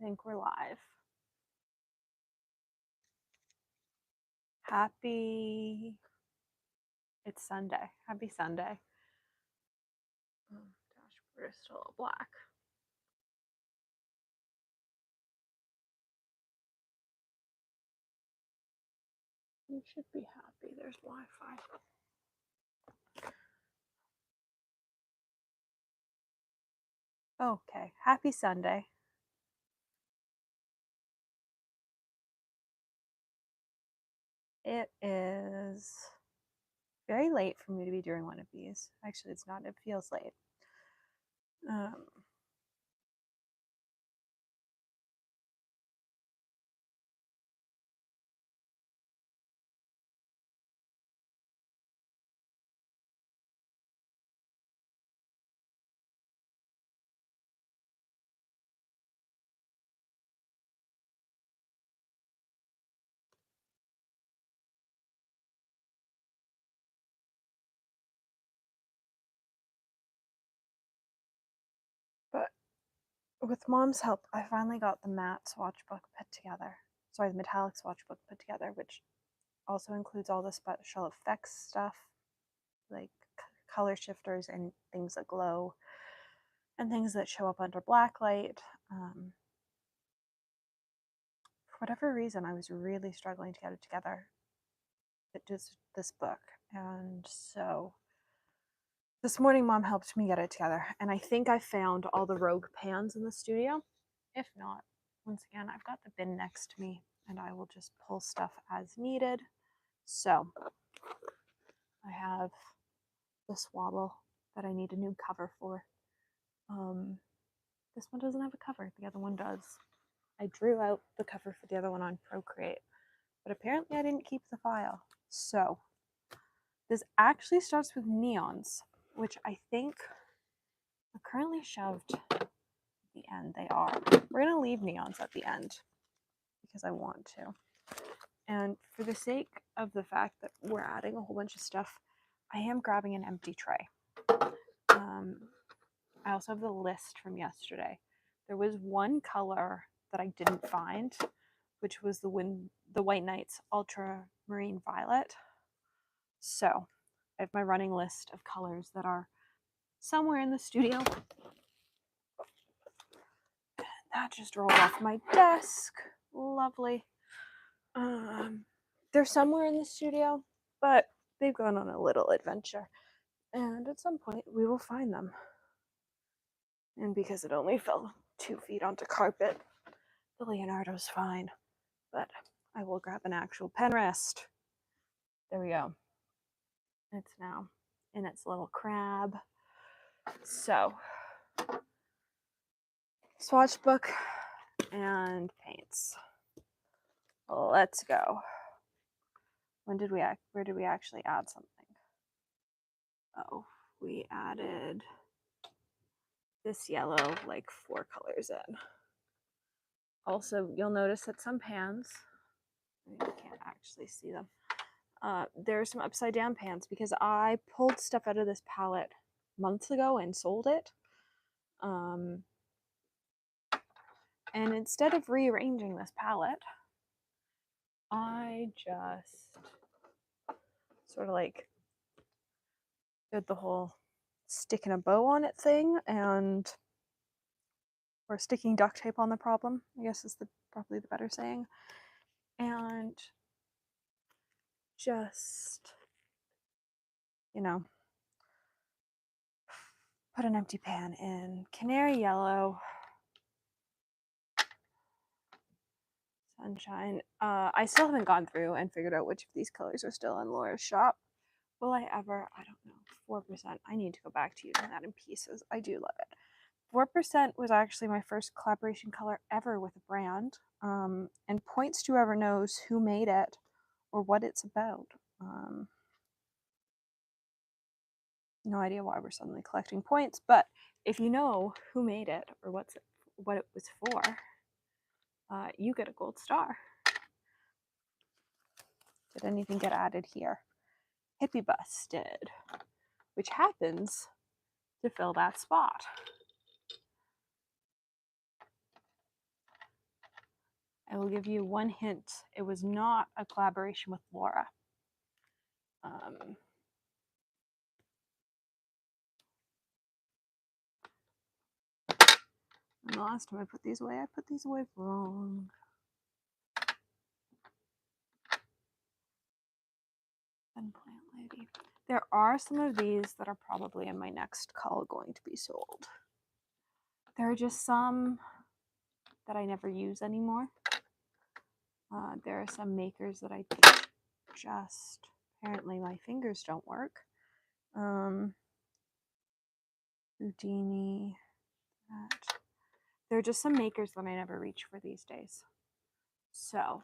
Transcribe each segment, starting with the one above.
think we're live. Happy, it's Sunday. Happy Sunday. Oh, dashboard is still black. You should be happy. There's Wi-Fi. Okay, happy Sunday. It is very late for me to be doing one of these. Actually, it's not. It feels late. But with Mom's help, I finally got the matte swatch book put together. Sorry, the metallic swatch book put together, which also includes all the special effects stuff, like color shifters and things that glow and things that show up under black light. For whatever reason, I was really struggling to get it together. It just this book, and so this morning Mom helped me get it together, and I think I found all the rogue pans in the studio. If not, once again, I've got the bin next to me and I will just pull stuff as needed. So I have this wobble that I need a new cover for. This one doesn't have a cover, the other one does. I drew out the cover for the other one on Procreate, but apparently I didn't keep the file. So this actually starts with neons, which I think are currently shoved at the end. They are. We're going to leave neons at the end because I want to. And for the sake of the fact that we're adding a whole bunch of stuff, I am grabbing an empty tray. I also have the list from yesterday. There was one color that I didn't find, which was the White Nights Ultramarine Violet. So I have my running list of colors that are somewhere in the studio. That just rolled off my desk. Lovely. They're somewhere in the studio, but they've gone on a little adventure. And at some point, we will find them. And because it only fell 2 feet onto carpet, the Leonardo's fine. But I will grab an actual pen rest. There we go. It's now in its little crab. So, swatch book and paints. Let's go. Where did we actually add something? Oh, we added this yellow like 4 colors in. Also, you'll notice that some pans, you can't actually see them, there are some upside down pans because I pulled stuff out of this palette months ago and sold it. And instead of rearranging this palette, I just sort of like did the whole sticking a bow on it thing, and or sticking duct tape on the problem, I guess is probably the better saying, and just, you know, put an empty pan in canary yellow, sunshine. I still haven't gone through and figured out which of these colors are still in Laura's shop. Will I ever? I don't know. 4%. I need to go back to using that in pieces. I do love it. 4% was actually my first collaboration color ever with a brand, and points to whoever knows who made it or what it's about. No idea why we're suddenly collecting points, but if you know who made it or what it was for, you get a gold star. Did anything get added here? Hippie Bus did, which happens to fill that spot. I will give you one hint. It was not a collaboration with Laura. And the last time I put these away wrong. And Plant Lady. There are some of these that are probably in my next cull going to be sold. There are just some that I never use anymore. There are some makers that I think just, apparently my fingers don't work. Houdini. There are just some makers that I never reach for these days. So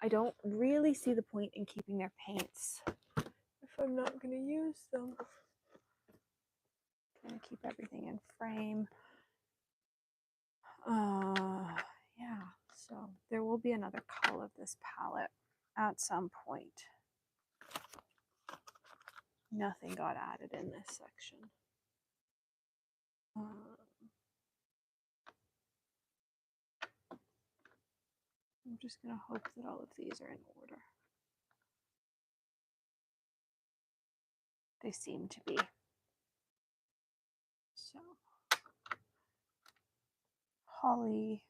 I don't really see the point in keeping their paints if I'm not going to use them. I'm going to keep everything in frame. Yeah, so there will be another cull of this palette at some point. Nothing got added in this section. I'm just going to hope that all of these are in order. They seem to be. So, Holly,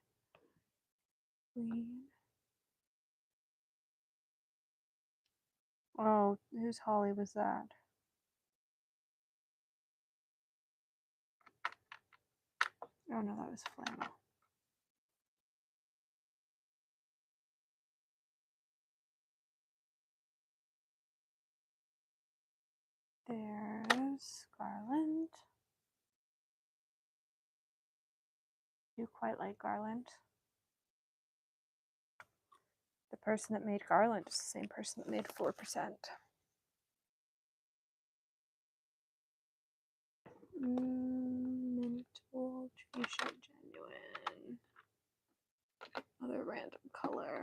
Queen. Oh, whose Holly was that? Oh no, that was Flannel. There's Garland. You quite like Garland. The person that made Garland is the same person that made 4%. Mint Old T-shirt genuine. Another random color.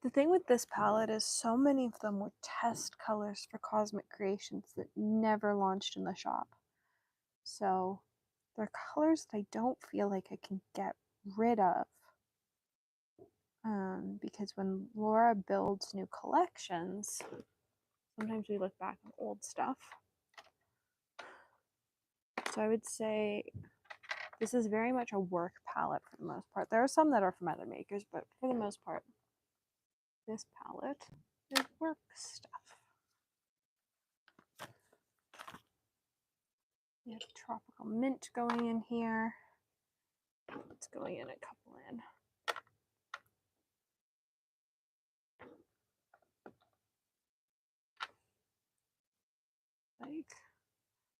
The thing with this palette is so many of them were test colors for Cosmic Creations that never launched in the shop. So they're colors that I don't feel like I can get rid of. Because when Laura builds new collections, sometimes we look back on old stuff. So I would say this is very much a work palette for the most part. There are some that are from other makers, but for the most part, this palette is work stuff. We have Tropical Mint going in here. It's going in a couple in. Like,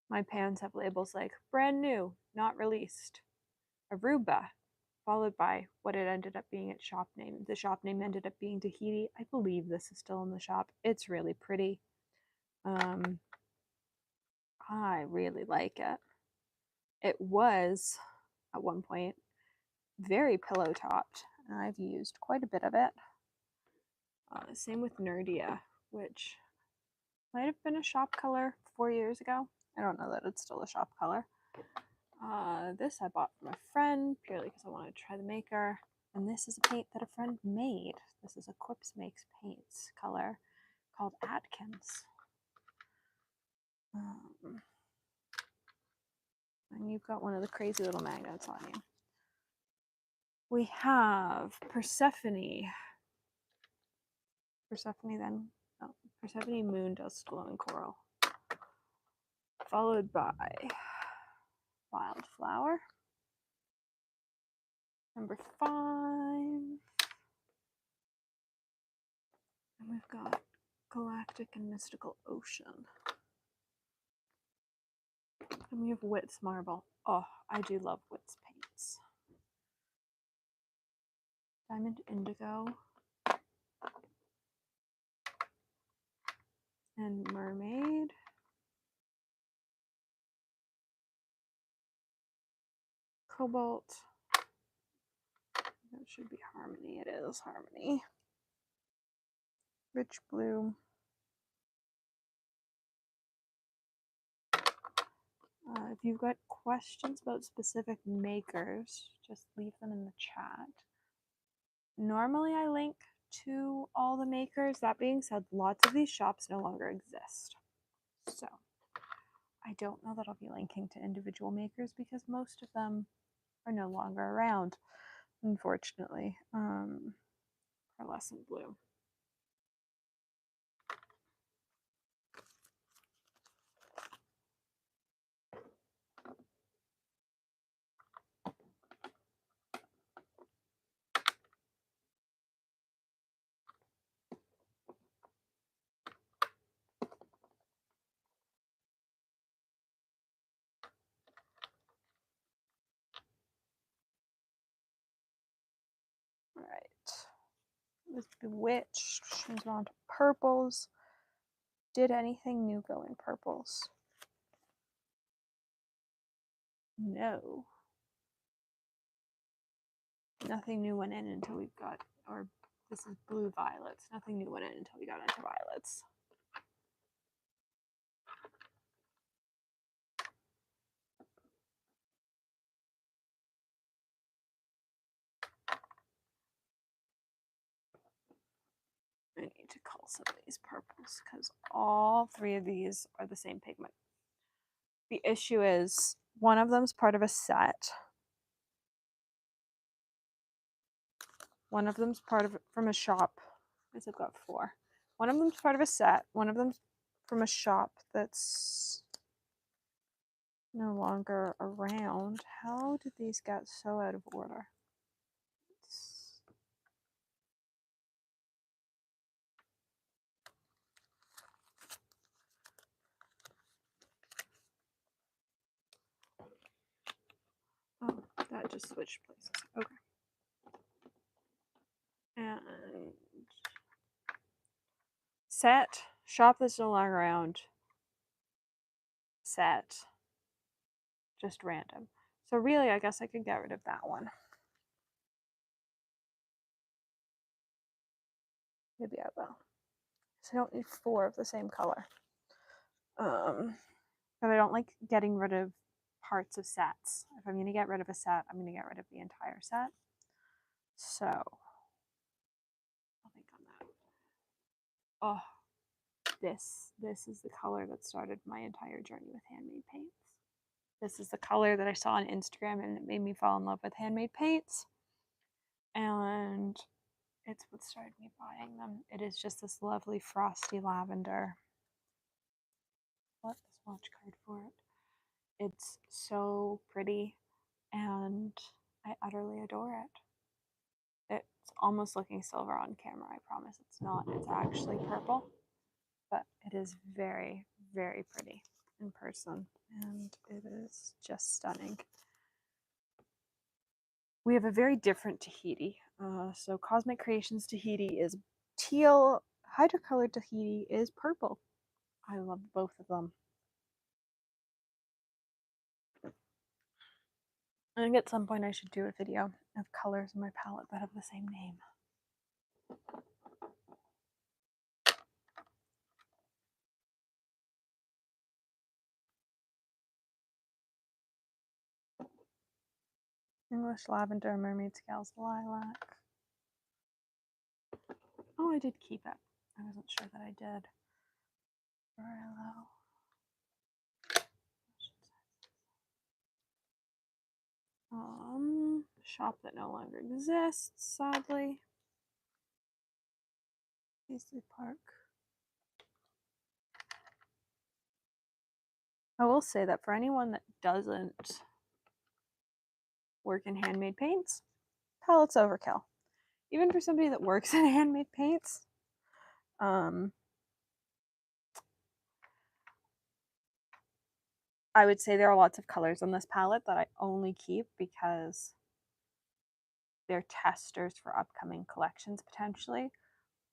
my pans have labels like brand new, not released. Aruba, followed by what it ended up being its shop name. The shop name ended up being Tahiti. I believe this is still in the shop. It's really pretty. I really like it. It was, at one point, very pillow topped, and I've used quite a bit of it. Same with Nerdia, which might have been a shop color 4 years ago. I don't know that it's still a shop color. This I bought from a friend purely because I wanted to try the maker. And this is a paint that a friend made. This is a Quips Makes Paints color called Atkins. And you've got one of the crazy little magnets on you. We have Persephone. Persephone Moon Dust Glowing Coral. Followed by Wildflower. Number 5. And we've got Galactic and Mystical Ocean. And we have Wits Marble. Oh, I do love Wits paints. Diamond Indigo. And Mermaid. Cobalt. That should be Harmony. It is Harmony. Rich Blue. If you've got questions about specific makers, just leave them in the chat. Normally I link to all the makers. That being said, lots of these shops no longer exist. So I don't know that I'll be linking to individual makers because most of them are no longer around, unfortunately. Pearlescent blue. All right. With Bewitched, she's on to purples. Did anything new go in purples? No. Nothing new went in until we got, or this is blue violets. Nothing new went in until we got into violets. I need to cull some of these purples because all three of these are the same pigment. The issue is one of them's part of a set. One of them's part of from a shop. I guess I've got four. One of them's part of a set. One of them's from a shop that's no longer around. How did these get so out of order? Oh, that just switched places. Okay. And set, shop that's no longer around, set, just random. So really, I guess I could get rid of that one. Maybe I will. So I don't need four of the same color. But I don't like getting rid of parts of sets. If I'm going to get rid of a set, I'm going to get rid of the entire set. So I'll think on that. Oh, this is the color that started my entire journey with handmade paints. This is the color that I saw on Instagram and it made me fall in love with handmade paints. And it's what started me buying them. It is just this lovely frosty lavender. What the swatch card for it? It's so pretty and I utterly adore it. It's almost looking silver on camera. I promise it's not. It's actually purple, but it is very, very pretty in person and it is just stunning. We have a very different Tahiti. So Cosmic Creations Tahiti is teal, Hydrocolor Tahiti is purple. I love both of them. I think at some point I should do a video of colors in my palette that have the same name. English Lavender, Mermaid Scales, Lilac. Oh, I did keep it. I wasn't sure that I did. Very low. Shop that no longer exists, sadly. Paisley Park. I will say that for anyone that doesn't work in handmade paints, palette's overkill. Even for somebody that works in handmade paints, I would say there are lots of colors on this palette that I only keep because they're testers for upcoming collections potentially,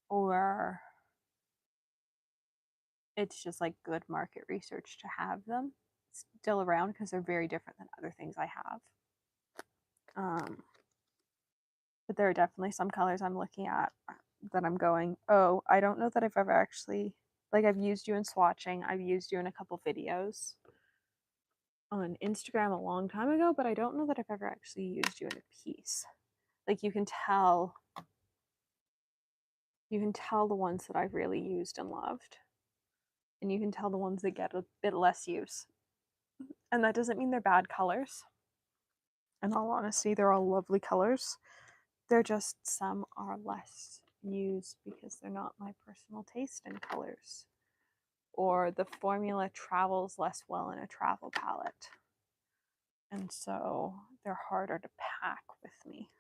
or it's just like good market research to have them still around because they're very different than other things I have. But there are definitely some colors I'm looking at that I'm going, oh, I don't know that I've ever actually, like I've used you in swatching, I've used you in a couple videos. on Instagram a long time ago, but I don't know that I've ever actually used you in a piece. Like you can tell the ones that I've really used and loved. And you can tell the ones that get a bit less use. And that doesn't mean they're bad colors. In all honesty, they're all lovely colors. They're just some are less used because they're not my personal taste in colors. Or the formula travels less well in a travel palette. And so they're harder to pack with me.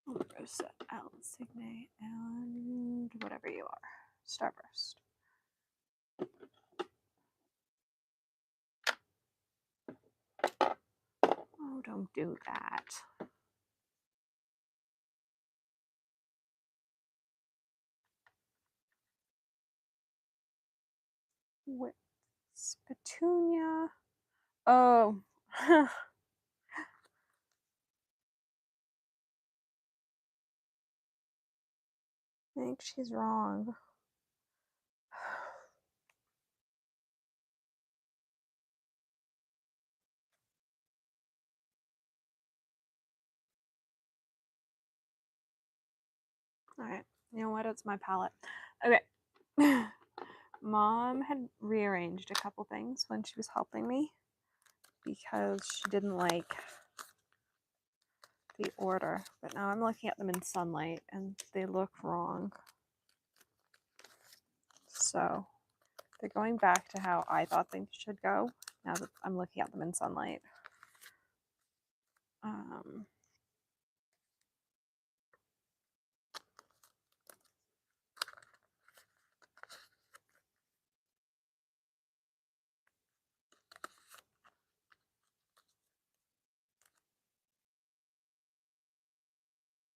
Rosa, Alan Signe, and whatever you are. Starburst. Oh, don't do that. With Petunia. Oh. I think she's wrong. Alright, you know what? It's my palette. Okay. Mom had rearranged a couple things when she was helping me because she didn't like the order. But now I'm looking at them in sunlight and they look wrong. So they're going back to how I thought things should go now that I'm looking at them in sunlight.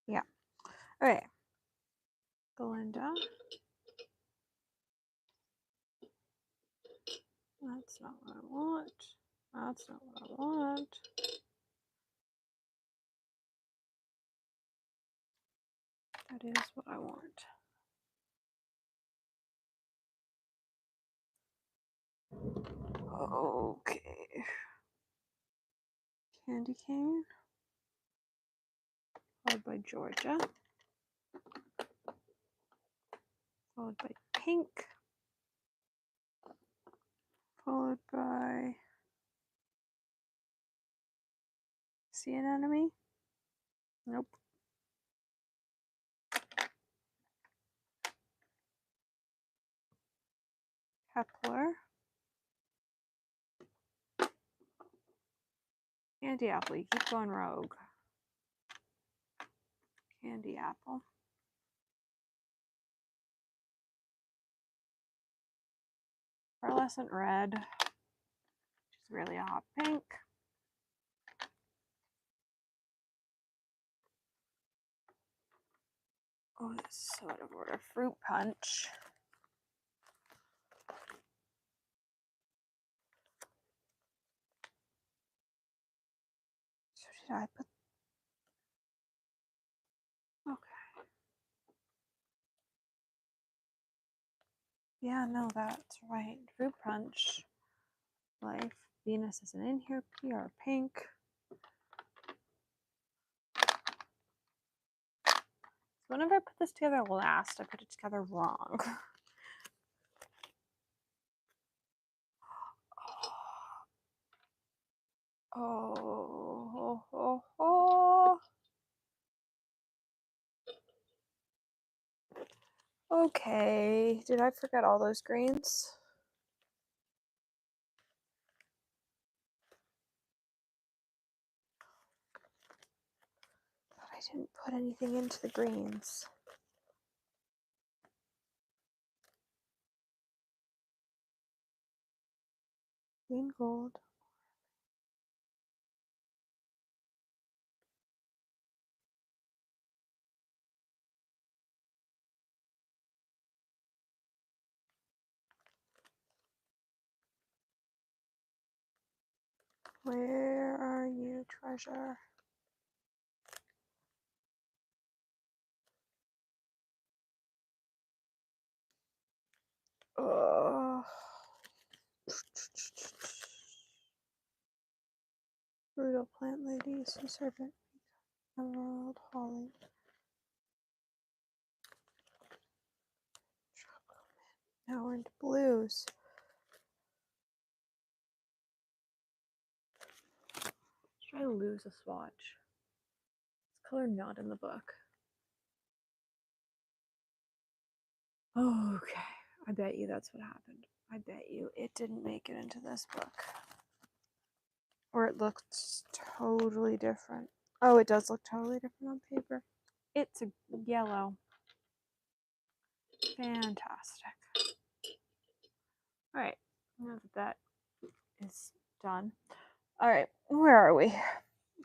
Yeah. Okay. Belinda. That's not what I want. That's not what I want. That is what I want. Okay. Candy cane. Followed by Georgia. Followed by pink. Followed by sea anemone. Nope. Kepler. Candy apple. You keep going rogue. Candy apple. Pearlescent red. Which is really a hot pink. Oh, this is so out of order. Fruit punch. So did I put... Okay. Yeah, no, that's right. Fruit punch. Life. Venus isn't in here. PR pink. Whenever I put this together last, I put it together wrong. Oh. Okay. Did I forget all those greens? But I didn't put anything into the greens. Green gold. Where are you, treasure? Ugh. widow plant lady, sea serpent, emerald, holly. Now we're into blues. Should I lose a swatch? This color not in the book. Okay, I bet you that's what happened. I bet you it didn't make it into this book. Or it looks totally different. Oh, it does look totally different on paper. It's a yellow. Fantastic. All right, now that is done. All right, where are we?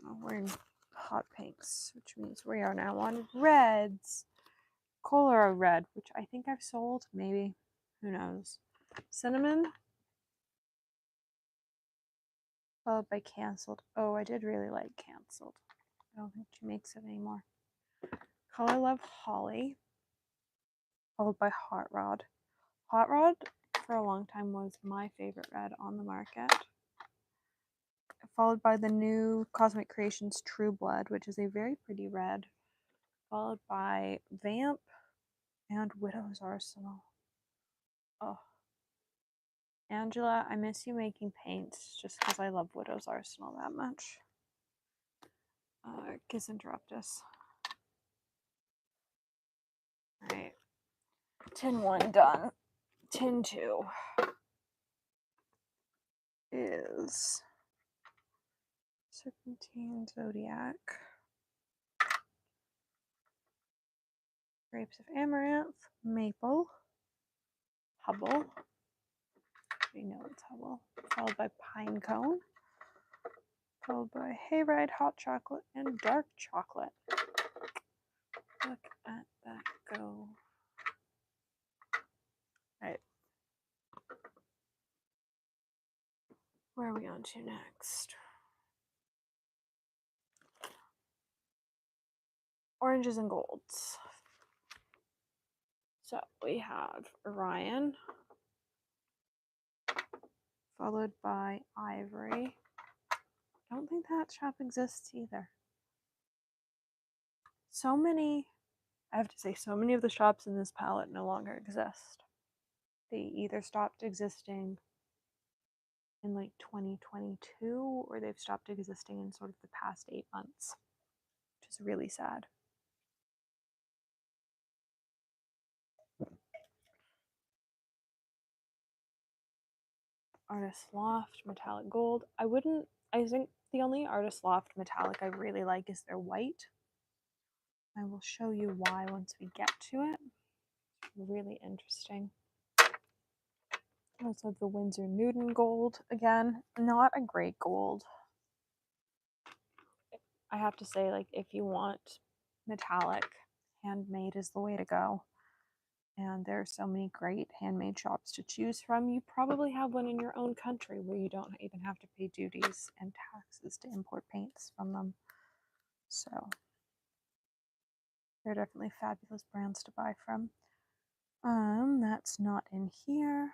Oh, we're in hot pinks, which means we are now on reds. Cola red, which I think I've sold, maybe. Who knows? Cinnamon. Followed by canceled. Oh, I did really like canceled. I don't think she makes it anymore. Color Love Holly. Followed by Hot Rod. Hot Rod for a long time was my favorite red on the market. Followed by the new Cosmic Creations True Blood, which is a very pretty red. Followed by Vamp and Widow's Arsenal. Oh. Angela, I miss you making paints just because I love Widow's Arsenal that much. Kiss Interruptus. Alright. Tin 1 done. Tin 2 is Serpentine Zodiac. Grapes of Amaranth. Maple. Hubble. We know it's Hubble. Followed by Pine Cone. Followed by Hayride, Hot Chocolate, and Dark Chocolate. Look at that go. Alright. Where are we on to next? Oranges and golds. So we have Orion. Followed by Ivory. I don't think that shop exists either. So many, I have to say, so many of the shops in this palette no longer exist. They either stopped existing in like 2022 or they've stopped existing in sort of the past 8 months, which is really sad. Artist Loft Metallic Gold. I think the only Artist Loft Metallic I really like is their white. I will show you why once we get to it. Really interesting. Also the Winsor Newton Gold. Again, not a great gold. I have to say, like, if you want metallic, handmade is the way to go. And there are so many great handmade shops to choose from. You probably have one in your own country where you don't even have to pay duties and taxes to import paints from them. So they're definitely fabulous brands to buy from. That's not in here.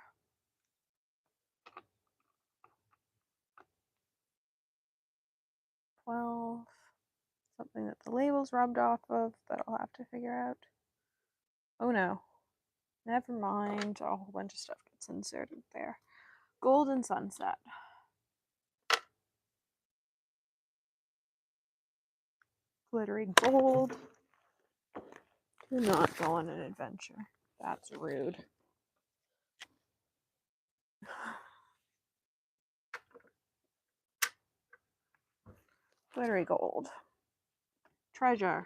Something that the label's rubbed off of that I'll have to figure out. Oh no. Never mind. A whole bunch of stuff gets inserted there. Golden Sunset. Glittery Gold. Do not go on an adventure. That's rude. Glittery Gold. Treasure.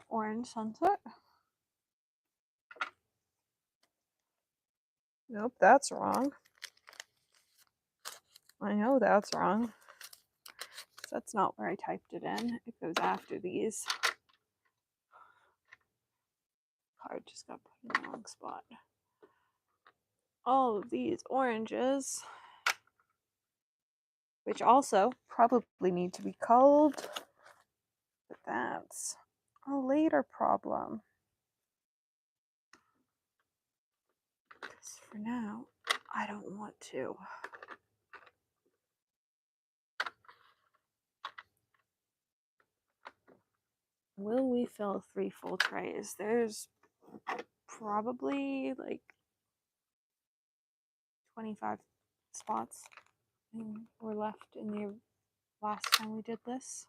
Orange Sunset. Nope, that's wrong. I know that's wrong. That's not where I typed it in. It goes after these. Card just got put in the wrong spot. All of these oranges, which also probably need to be culled, but that's a later problem. for now, I don't want to. Will we fill 3 full trays? There's probably like 25 spots were left in the last time we did this,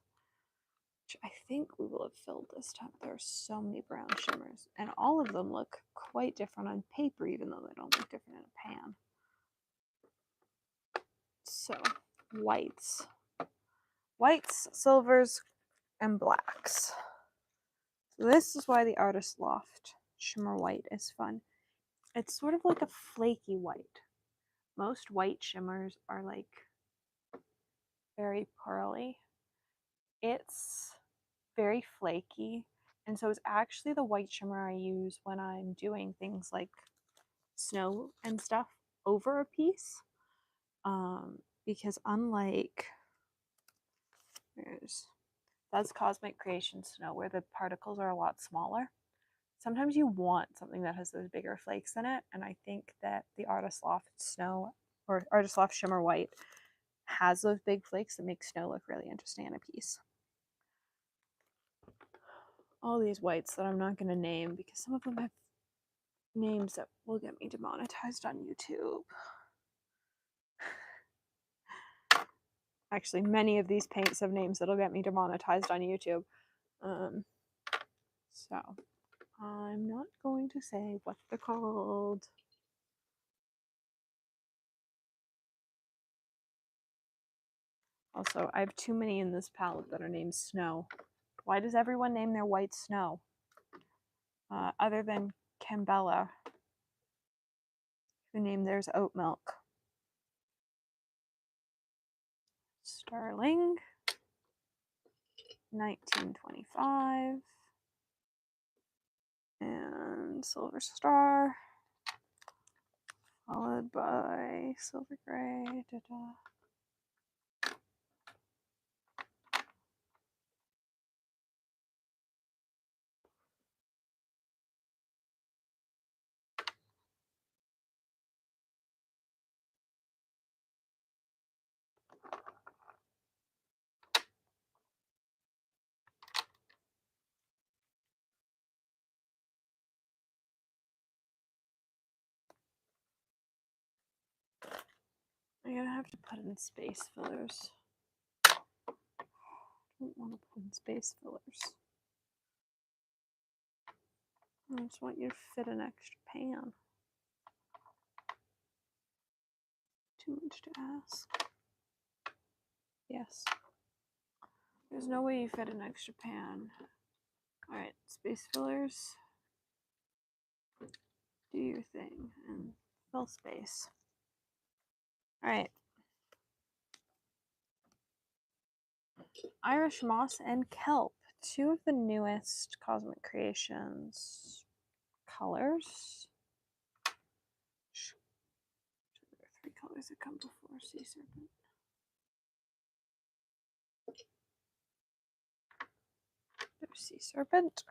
which I think we will have filled this time. There are so many brown shimmers, and all of them look quite different on paper, even though they don't look different in a pan. So, whites, silvers, and blacks. So this is why the Artist Loft Shimmer White is fun. It's sort of like a flaky white. Most white shimmers are like very pearly. It's very flaky, and so it's actually the white shimmer I use when I'm doing things like snow and stuff over a piece, because unlike that's Cosmic Creation Snow, where the particles are a lot smaller. Sometimes you want something that has those bigger flakes in it, and I think that the Artist Loft Snow or Artist Loft Shimmer White has those big flakes that make snow look really interesting in a piece. All these whites that I'm not going to name because some of them have names that will get me demonetized on YouTube. Actually, many of these paints have names that'll get me demonetized on YouTube. So I'm not going to say what they're called. Also, I have too many in this palette that are named Snow. Why does everyone name their white Snow? Other than Cambella, who named theirs Oat Milk. Starling, 1925. And Silver Star, followed by Silver Gray. I'm gonna have to put in space fillers. I don't want to put in space fillers. I just want you to fit an extra pan. Too much to ask. Yes. There's no way you fit an extra pan. Alright, space fillers. Do your thing and fill space. Alright. Irish Moss and Kelp. Two of the newest Cosmic Creations colors. There are 3 colors that come before Sea Serpent. There's Sea Serpent.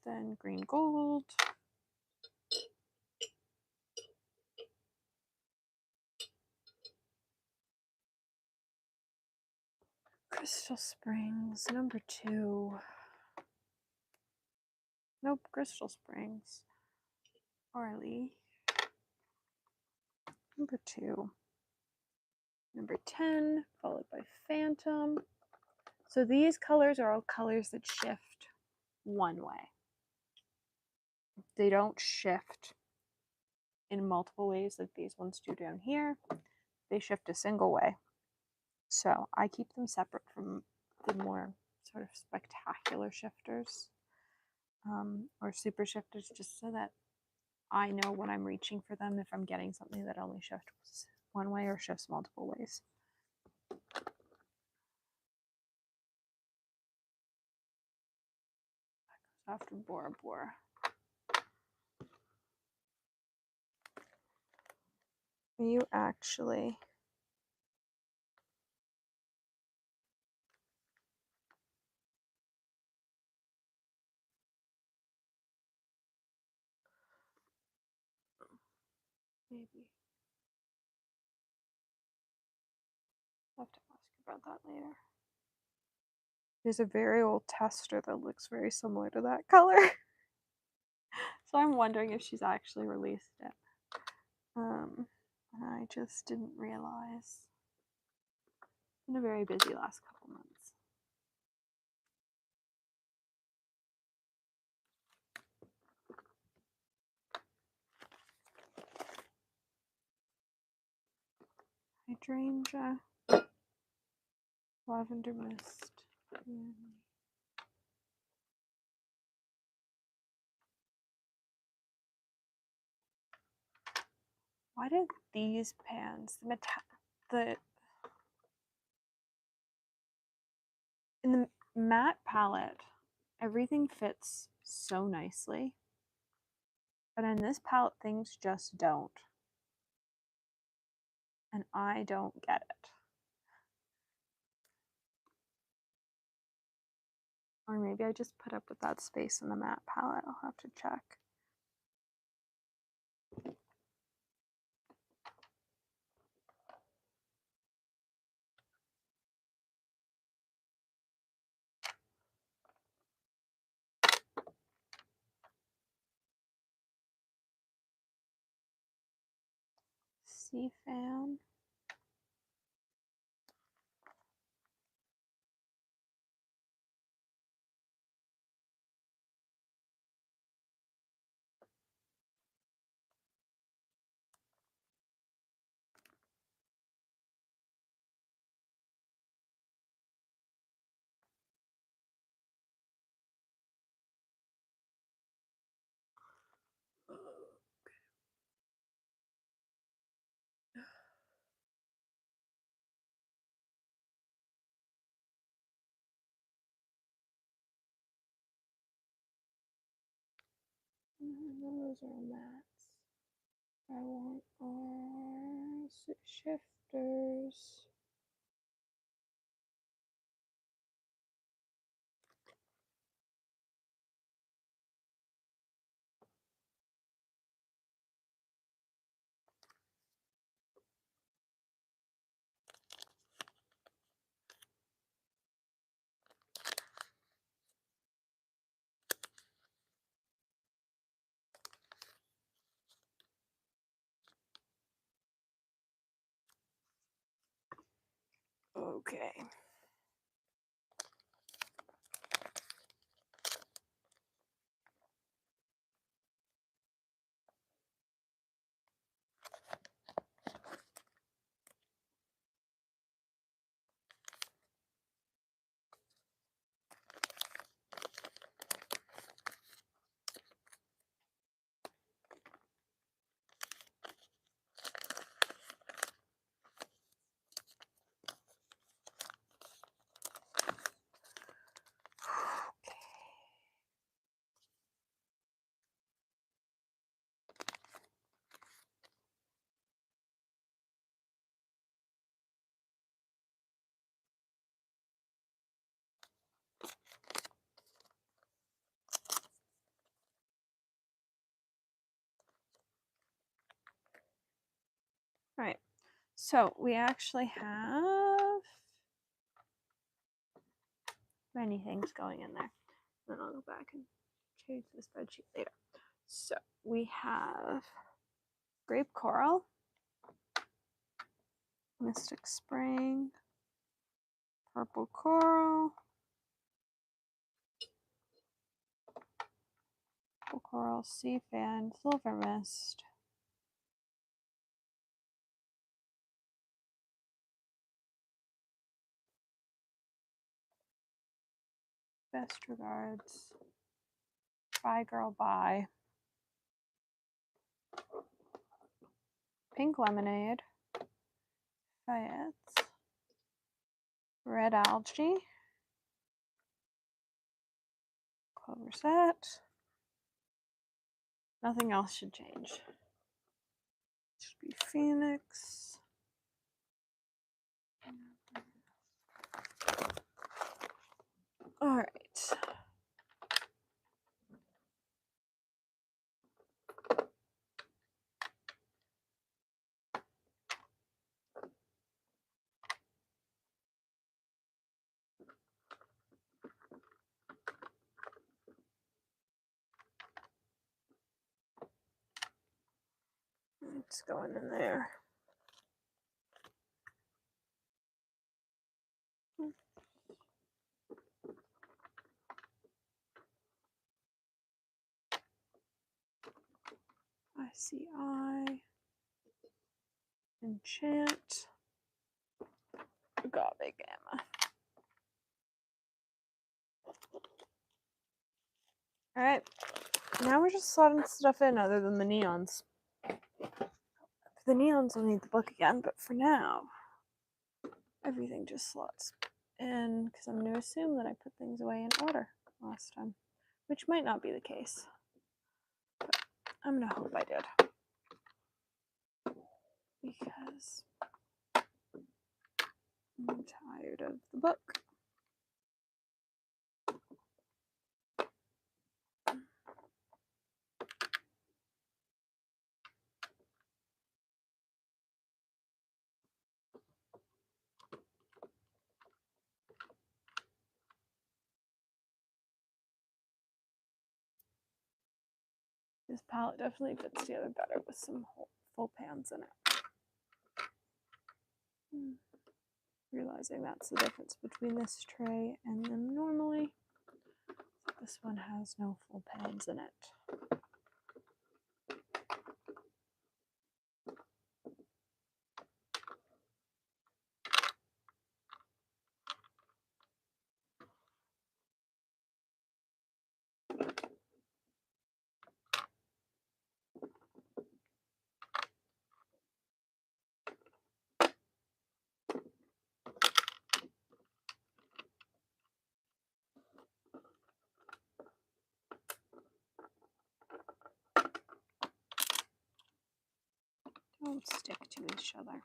Then Green Gold. Crystal Springs, number 2. Nope, Crystal Springs. Orly. Number 2. Number 10, followed by Phantom. So these colors are all colors that shift one way. They don't shift in multiple ways like these ones do down here. They shift a single way. So I keep them separate from the more sort of spectacular shifters or super shifters, just so that I know when I'm reaching for them if I'm getting something that only shifts one way or shifts multiple ways. That goes after Bora Bora. You actually Maybe. I'll have to ask about that later. There's a very old tester that looks very similar to that color. So I'm wondering if she's actually released it. I just didn't realize. Been a very busy last couple months. Hydrangea, lavender mist. Why did these pans, in the matte palette, everything fits so nicely, but in this palette, things just don't, and I don't get it. Or maybe I just put up with that space in the matte palette. I'll have to check. Sea fan. Those are mats. I want our shifters. Okay. All right, so we actually have many things going in there. Then I'll go back and change the spreadsheet later. So we have grape coral, mystic spring, purple coral, purple coral, sea fan, silver mist, best regards, bye girl bye, pink lemonade, Fayette's, red algae, clover set. Nothing else should change. Should be Phoenix. All right. It's going in there. ICI, enchant, agave gamma. All right, now we're just slotting stuff in other than the neons. The neons will need the book again, but for now, everything just slots in because I'm going to assume that I put things away in order last time, which might not be the case. But I'm going to hope I did. Because I'm tired of the book. This palette definitely fits together better with some full pans in it. Realizing that's the difference between this tray and them normally. This one has no full pans in it. Don't stick to each other.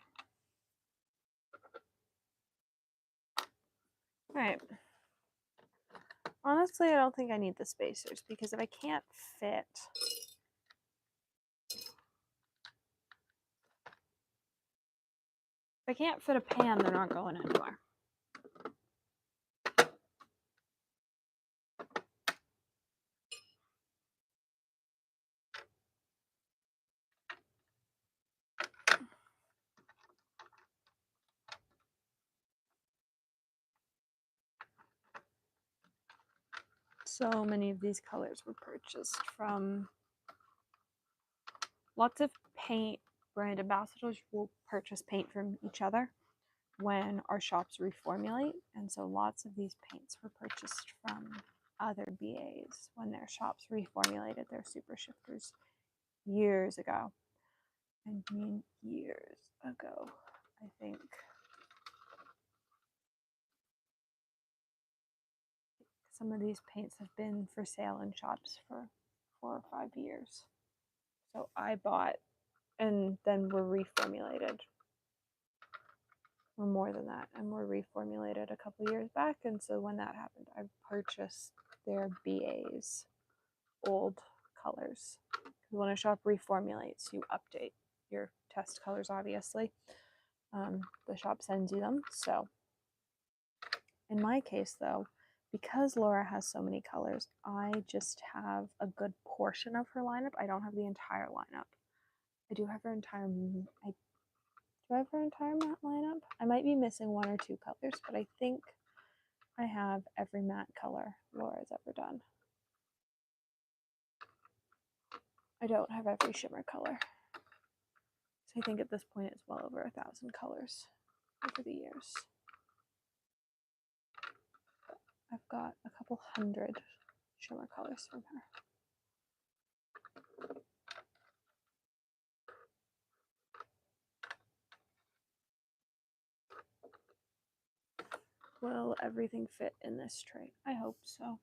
Alright. Honestly, I don't think I need the spacers because if I can't fit a pan, they're not going anywhere. So many of these colors were purchased from lots of paint brand ambassadors will purchase paint from each other when our shops reformulate, and so lots of these paints were purchased from other BAs when their shops reformulated their super shifters years ago. I mean years ago. I think some of these paints have been for sale in shops for 4 or 5 years. So I bought and then were reformulated, or more than that, and were reformulated a couple years back. And so when that happened, I purchased their BA's old colors. When a shop reformulates, you update your test colors, obviously. The shop sends you them. So in my case, though, because Laura has so many colors, I just have a good portion of her lineup. I don't have the entire lineup. I do have her entire matte lineup? I might be missing 1 or 2 colors, but I think I have every matte color Laura's ever done. I don't have every shimmer color. So I think at this point it's well over 1,000 colors over the years. I've got a couple hundred shimmer colors from her. Will everything fit in this tray? I hope so.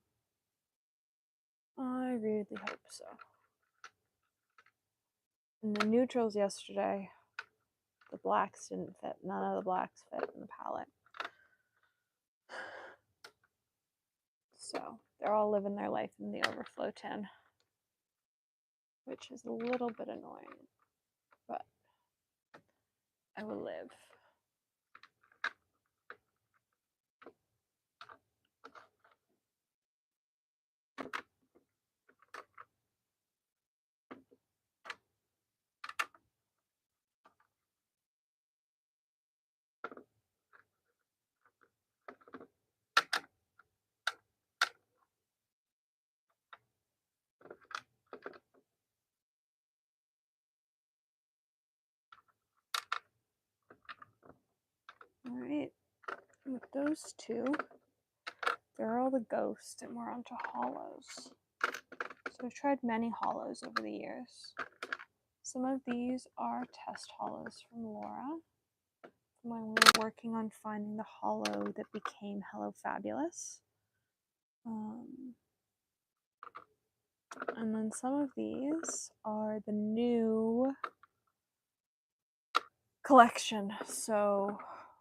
I really hope so. And the neutrals yesterday, the blacks didn't fit. None of the blacks fit in the palette. So they're all living their life in the overflow tin, which is a little bit annoying, but I will live. All right, with those two, they're all the ghosts, and we're onto hollows. So I've tried many hollows over the years. Some of these are test hollows from Laura, from when we were working on finding the hollow that became Hello Fabulous. And then some of these are the new collection. So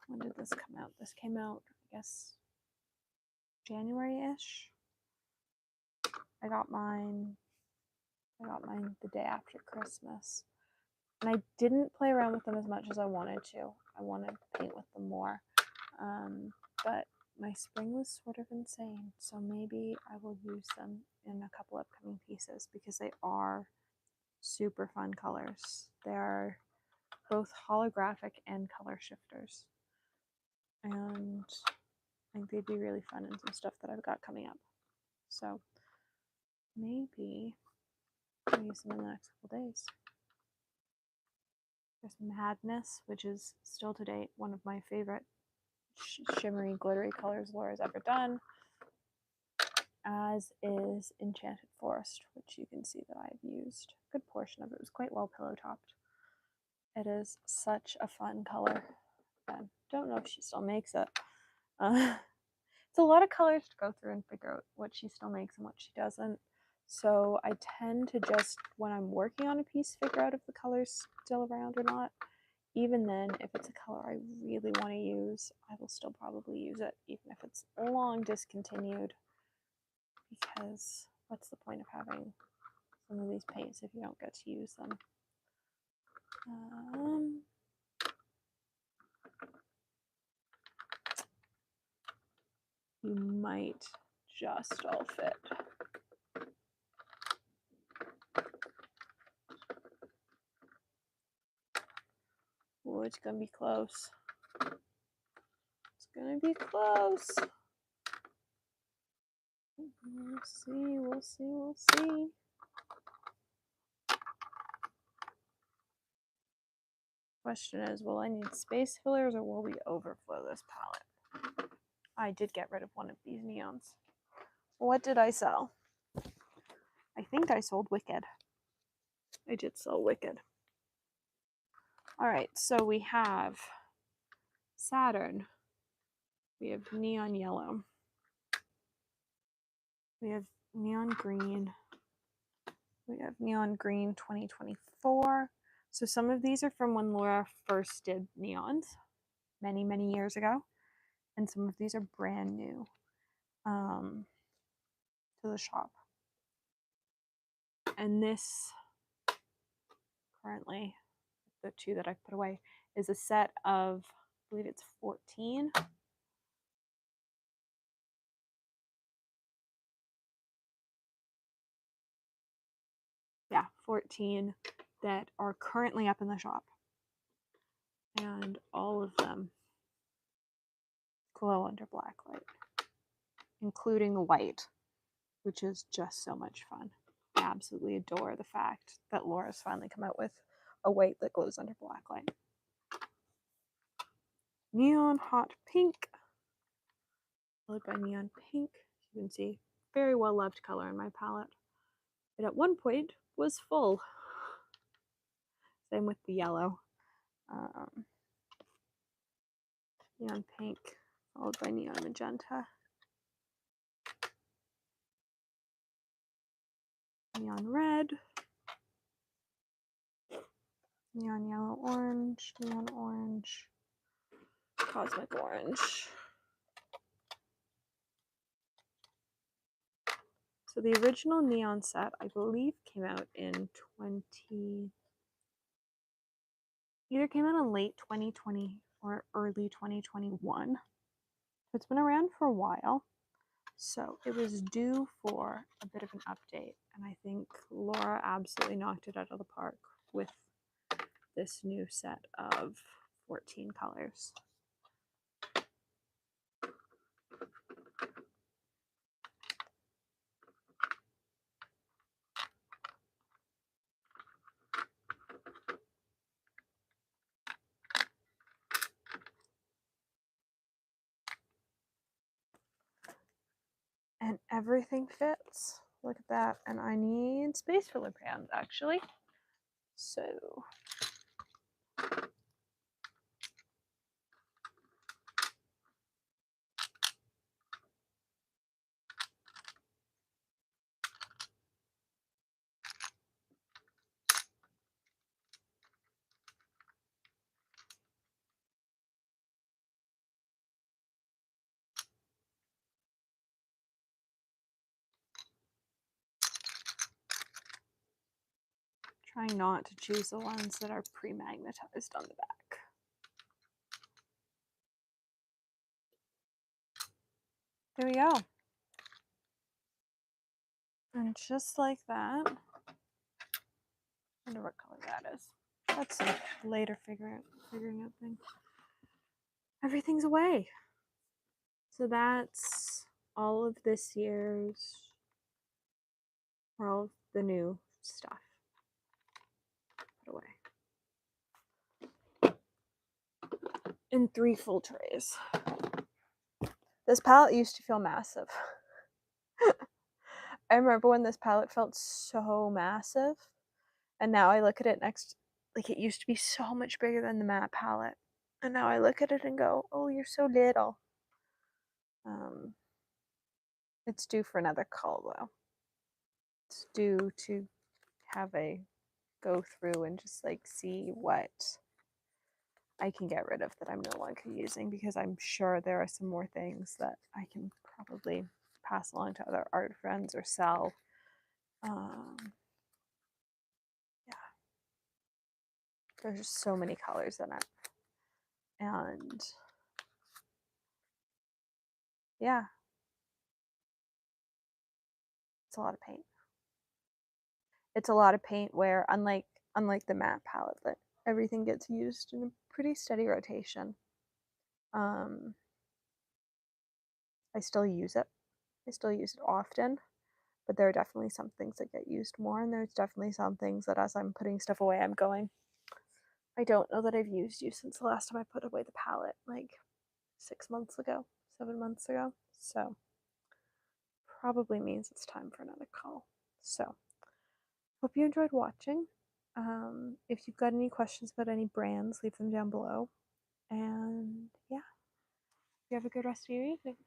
when did this come out? This came out, I guess, January-ish. I got mine the day after Christmas. And I didn't play around with them as much as I wanted to. I wanted to paint with them more. But my spring was sort of insane. So maybe I will use them in a couple upcoming pieces because they are super fun colors. They are both holographic and color shifters. And I think they'd be really fun in some stuff that I've got coming up. So maybe I'll use them in the next couple days. There's Madness, which is still to date one of my favorite shimmery, glittery colors Laura's ever done, as is Enchanted Forest, which you can see that I've used. A good portion of it was quite well pillow-topped. It is such a fun color. I don't know if she still makes it. It's a lot of colors to go through and figure out what she still makes and what she doesn't. So I tend to just, when I'm working on a piece, figure out if the color's still around or not. Even then, if it's a color I really want to use, I will still probably use it, even if it's long discontinued. Because what's the point of having some of these paints if you don't get to use them? You might just all fit. Oh, it's gonna be close. It's gonna be close. We'll see, we'll see, we'll see. Question is, will I need space fillers or will we overflow this palette? I did get rid of one of these neons. What did I sell? I think I sold Wicked. I did sell Wicked. All right, so we have Saturn. We have neon yellow. We have neon green. We have neon green 2024. So some of these are from when Laura first did neons many, many years ago. And some of these are brand new to the shop. And this, currently, the two that I've put away, is a set of, I believe it's 14. Yeah, 14 that are currently up in the shop. And all of them glow under black light, including the white, which is just so much fun. I absolutely adore the fact that Laura's finally come out with a white that glows under black light. Neon Hot Pink, followed by Neon Pink. You can see, very well loved color in my palette. It at one point was full. Same with the yellow. Neon Pink, followed by Neon Magenta. Neon Red. Neon Yellow Orange. Neon Orange. Cosmic Orange. So the original neon set, I believe, came out in either came out in late 2020 or early 2021. So it's been around for a while. So it was due for a bit of an update. And I think Laura absolutely knocked it out of the park with this new set of 14 colors. everything fits. Look at that. And I need space filler pans actually. So trying not to choose the ones that are pre-magnetized on the back. There we go. And just like that, I wonder what color that is. That's a later figuring out thing. Everything's away. So that's all of this year's, or all of the new stuff put away. In 3 full trays. This palette used to feel massive. I remember when this palette felt so massive, and now I look at it next, like it used to be so much bigger than the matte palette, and now I look at it and go, oh, you're so little. It's due for another cull though. It's due to have a go through and just like see what I can get rid of that I'm no longer using, because I'm sure there are some more things that I can probably pass along to other art friends or sell. Yeah, there's just so many colors in it, and yeah, it's a lot of paint. It's a lot of paint where, unlike the matte palette, that everything gets used in a pretty steady rotation. I still use it. I still use it often, but there are definitely some things that get used more, and there's definitely some things that as I'm putting stuff away, I'm going, I don't know that I've used you since the last time I put away the palette, like 6 months ago, 7 months ago. So probably means it's time for another call. So hope you enjoyed watching. If you've got any questions about any brands, leave them down below. And yeah, you have a good rest of your evening.